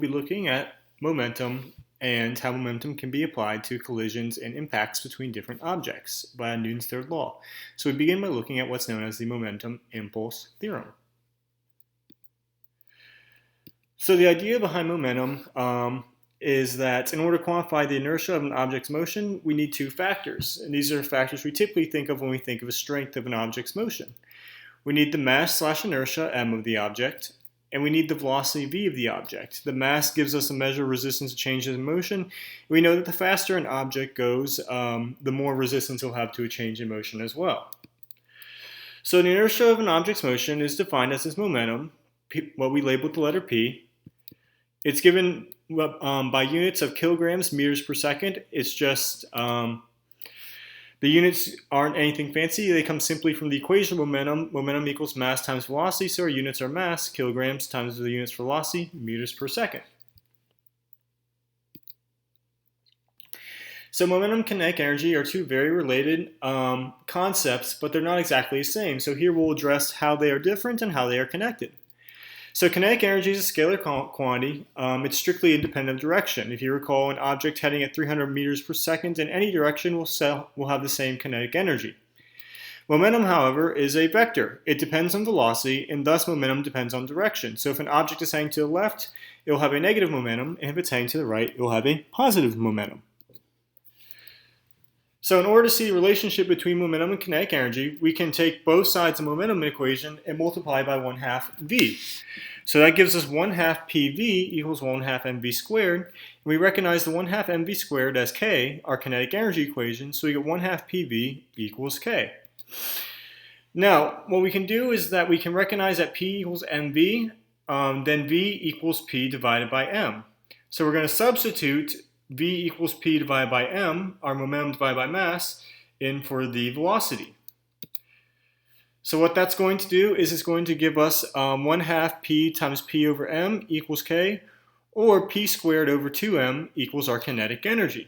We'll be looking at momentum and how momentum can be applied to collisions and impacts between different objects by Newton's third law. So we begin by looking at what's known as the momentum impulse theorem. So the idea behind momentum is that in order to quantify the inertia of an object's motion, we need two factors. And these are factors we typically think of when we think of the strength of an object's motion. We need the mass/inertia, m, of the object, and we need the velocity v of the object. The mass gives us a measure of resistance to changes in motion. We know that the faster an object goes, the more resistance it'll have to a change in motion as well. So the inertia of an object's motion is defined as its momentum, what we label with the letter p. It's given by units of kilograms meters per second. It's just the units aren't anything fancy. They come simply from the equation of momentum. Momentum equals mass times velocity, so our units are mass, kilograms times the units for velocity, meters per second. So momentum and kinetic energy are two very related concepts, but they're not exactly the same. So here we'll address how they are different and how they are connected. So kinetic energy is a scalar quantity. It's strictly independent of direction. If you recall, an object heading at 300 meters per second in any direction will have the same kinetic energy. Momentum, however, is a vector. It depends on velocity, and thus momentum depends on direction. So if an object is heading to the left, it will have a negative momentum, and if it's heading to the right, it will have a positive momentum. So in order to see the relationship between momentum and kinetic energy, we can take both sides of the momentum equation and multiply by 1/2 v. So that gives us 1/2 pv equals 1/2 mv squared. And we recognize the 1/2 mv squared as k, our kinetic energy equation, so we get 1/2 pv equals k. Now, what we can do is that we can recognize that p equals mv, then v equals p divided by m. So we're going to substitute v equals p divided by m, our momentum divided by mass, in for the velocity. So what that's going to do is it's going to give us 1/2 p times p over m equals k, or p squared over 2m equals our kinetic energy.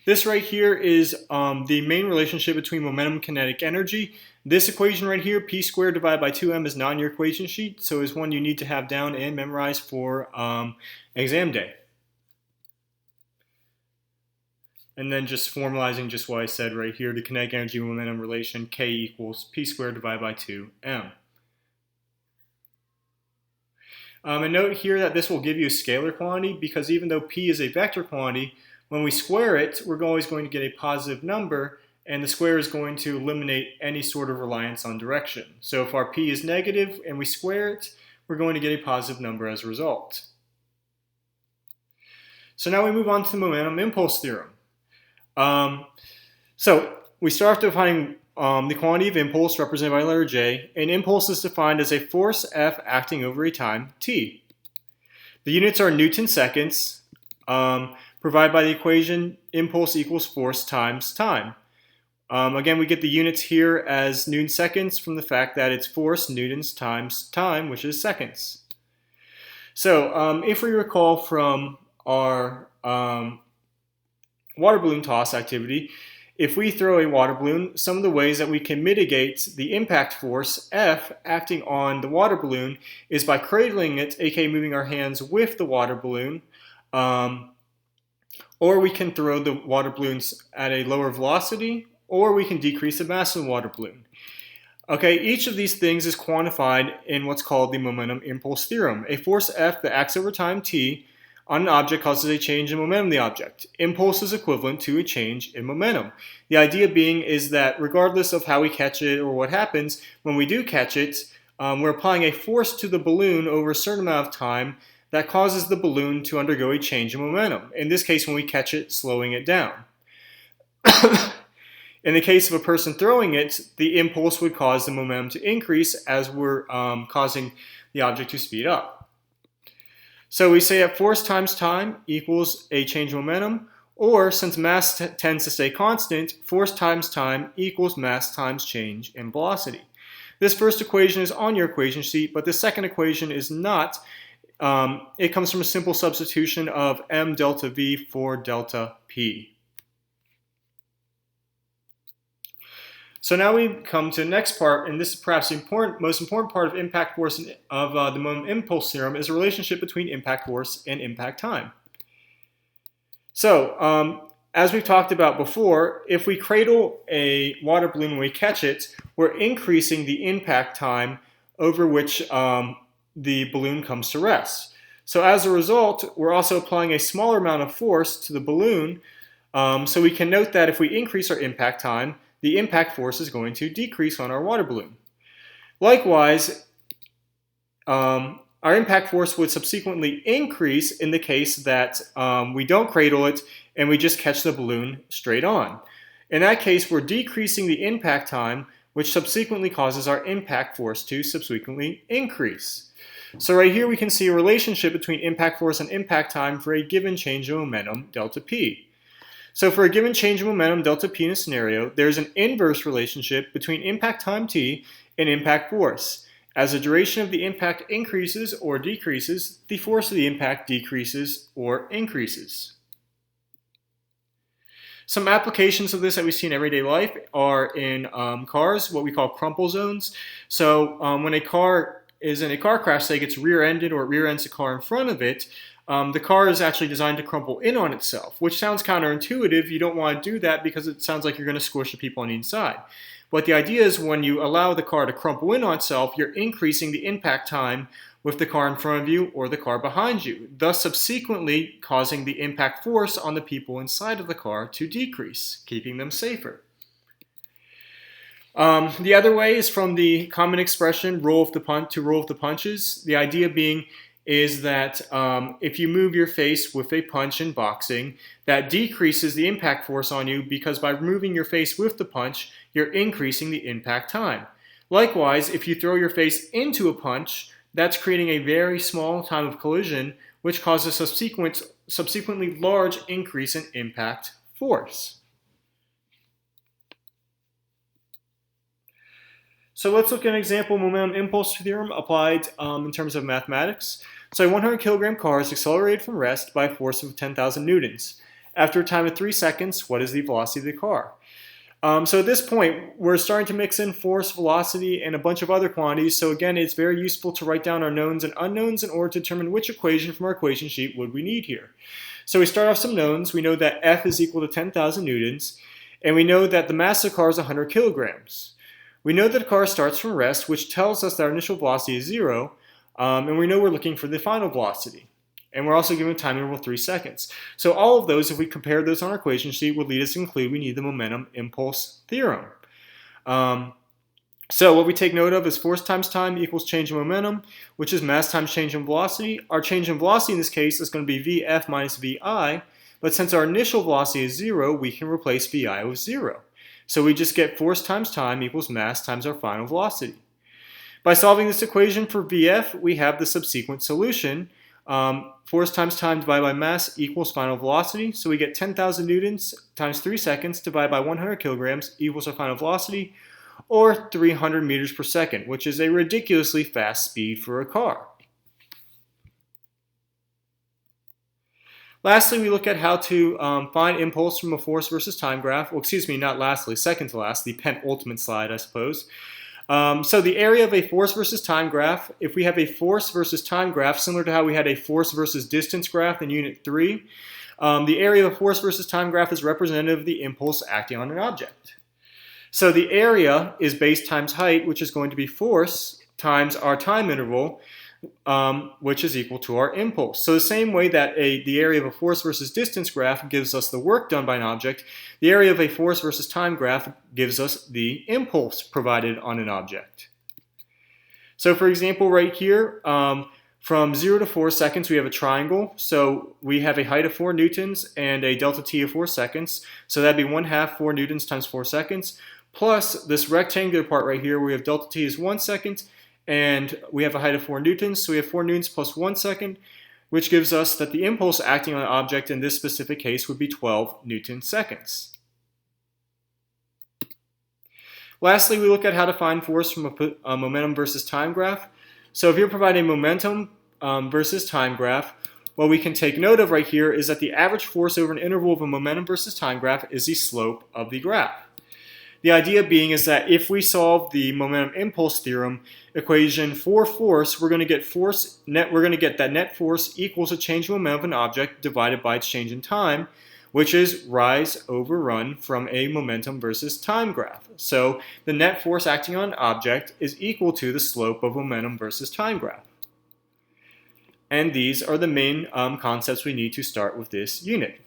This right here is the main relationship between momentum and kinetic energy. This equation right here, p squared divided by 2m, is not on your equation sheet, so it's one you need to have down and memorize for exam day. And then just formalizing just what I said right here, the kinetic energy momentum relation, k equals p squared divided by 2m. And note here that this will give you a scalar quantity, because even though p is a vector quantity, when we square it, we're always going to get a positive number, and the square is going to eliminate any sort of reliance on direction. So if our p is negative and we square it, we're going to get a positive number as a result. So now we move on to the momentum impulse theorem. So we start off defining the quantity of impulse represented by the letter J, and impulse is defined as a force F acting over a time t. The units are Newton seconds, provided by the equation impulse equals force times time. Again, we get the units here as Newton seconds from the fact that it's force newtons times time, which is seconds. So if we recall from our water balloon toss activity, if we throw a water balloon, some of the ways that we can mitigate the impact force F acting on the water balloon is by cradling it, aka moving our hands with the water balloon, or we can throw the water balloons at a lower velocity, or we can decrease the mass of the water balloon. Okay, each of these things is quantified in what's called the momentum impulse theorem. A force F that acts over time t on an object causes a change in momentum of the object. Impulse is equivalent to a change in momentum. The idea being is that regardless of how we catch it or what happens, when we do catch it, we're applying a force to the balloon over a certain amount of time that causes the balloon to undergo a change in momentum. In this case, when we catch it, slowing it down. In the case of a person throwing it, the impulse would cause the momentum to increase as we're causing the object to speed up. So we say that force times time equals a change in momentum, or since mass tends to stay constant, force times time equals mass times change in velocity. This first equation is on your equation sheet, but the second equation is not. It comes from a simple substitution of m delta v for delta p. So now we come to the next part, and this is perhaps the most important part of impact force of the moment impulse theorem is the relationship between impact force and impact time. So as we've talked about before, if we cradle a water balloon when we catch it, we're increasing the impact time over which the balloon comes to rest. So as a result, we're also applying a smaller amount of force to the balloon. So we can note that if we increase our impact time, the impact force is going to decrease on our water balloon. Likewise, our impact force would subsequently increase in the case that we don't cradle it and we just catch the balloon straight on. In that case, we're decreasing the impact time, which subsequently causes our impact force to subsequently increase. So right here we can see a relationship between impact force and impact time for a given change in momentum, delta p. So for a given change in momentum, delta p in a scenario, there's an inverse relationship between impact time t and impact force. As the duration of the impact increases or decreases, the force of the impact decreases or increases. Some applications of this that we see in everyday life are in cars, what we call crumple zones. So when a car is in a car crash, say it gets rear-ended or it rear-ends the car in front of it, the car is actually designed to crumple in on itself, which sounds counterintuitive. You don't want to do that because it sounds like you're going to squish the people on the inside. But the idea is when you allow the car to crumple in on itself, you're increasing the impact time with the car in front of you or the car behind you, thus subsequently causing the impact force on the people inside of the car to decrease, keeping them safer. The other way is from the common expression roll of the punches. The idea being is that if you move your face with a punch in boxing, that decreases the impact force on you because by moving your face with the punch, you're increasing the impact time. Likewise, if you throw your face into a punch, that's creating a very small time of collision, which causes a subsequently large increase in impact force. So let's look at an example of momentum impulse theorem applied in terms of mathematics. So a 100 kilogram car is accelerated from rest by a force of 10,000 newtons. After a time of 3 seconds, what is the velocity of the car? So at this point, we're starting to mix in force, velocity, and a bunch of other quantities. So again, it's very useful to write down our knowns and unknowns in order to determine which equation from our equation sheet would we need here. So we start off some knowns. We know that F is equal to 10,000 newtons, and we know that the mass of the car is 100 kilograms. We know that the car starts from rest, which tells us that our initial velocity is 0, and we know we're looking for the final velocity. And we're also given a time interval of 3 seconds. So all of those, if we compare those on our equation sheet, would lead us to conclude we need the momentum impulse theorem. So what we take note of is force times time equals change in momentum, which is mass times change in velocity. Our change in velocity in this case is going to be Vf minus Vi, but since our initial velocity is 0, we can replace Vi with 0. So we just get force times time equals mass times our final velocity. By solving this equation for Vf, we have the subsequent solution. Force times time divided by mass equals final velocity. So we get 10,000 newtons times 3 seconds divided by 100 kilograms equals our final velocity, or 300 meters per second, which is a ridiculously fast speed for a car. Lastly, we look at how to find impulse from a force versus time graph. Well, excuse me, not lastly, second to last, the penultimate slide, I suppose. So the area of a force versus time graph, if we have a force versus time graph, similar to how we had a force versus distance graph in Unit 3, the area of a force versus time graph is representative of the impulse acting on an object. So the area is base times height, which is going to be force times our time interval, which is equal to our impulse. So the same way that the area of a force versus distance graph gives us the work done by an object, the area of a force versus time graph gives us the impulse provided on an object. So for example, right here, from 0 to 4 seconds, we have a triangle. So we have a height of 4 newtons and a delta t of 4 seconds. So that'd be 1/2 4 newtons times 4 seconds, plus this rectangular part right here, where we have delta t is 1 second, and we have a height of 4 newtons, so we have 4 newtons plus 1 second, which gives us that the impulse acting on an object in this specific case would be 12 newton seconds. Lastly, we look at how to find force from a momentum versus time graph. So if you're providing momentum versus time graph, what we can take note of right here is that the average force over an interval of a momentum versus time graph is the slope of the graph. The idea being is that if we solve the momentum impulse theorem equation for force, we're going to get that net force equals a change in momentum of an object divided by its change in time, which is rise over run from a momentum versus time graph. So the net force acting on an object is equal to the slope of momentum versus time graph. And these are the main concepts we need to start with this unit.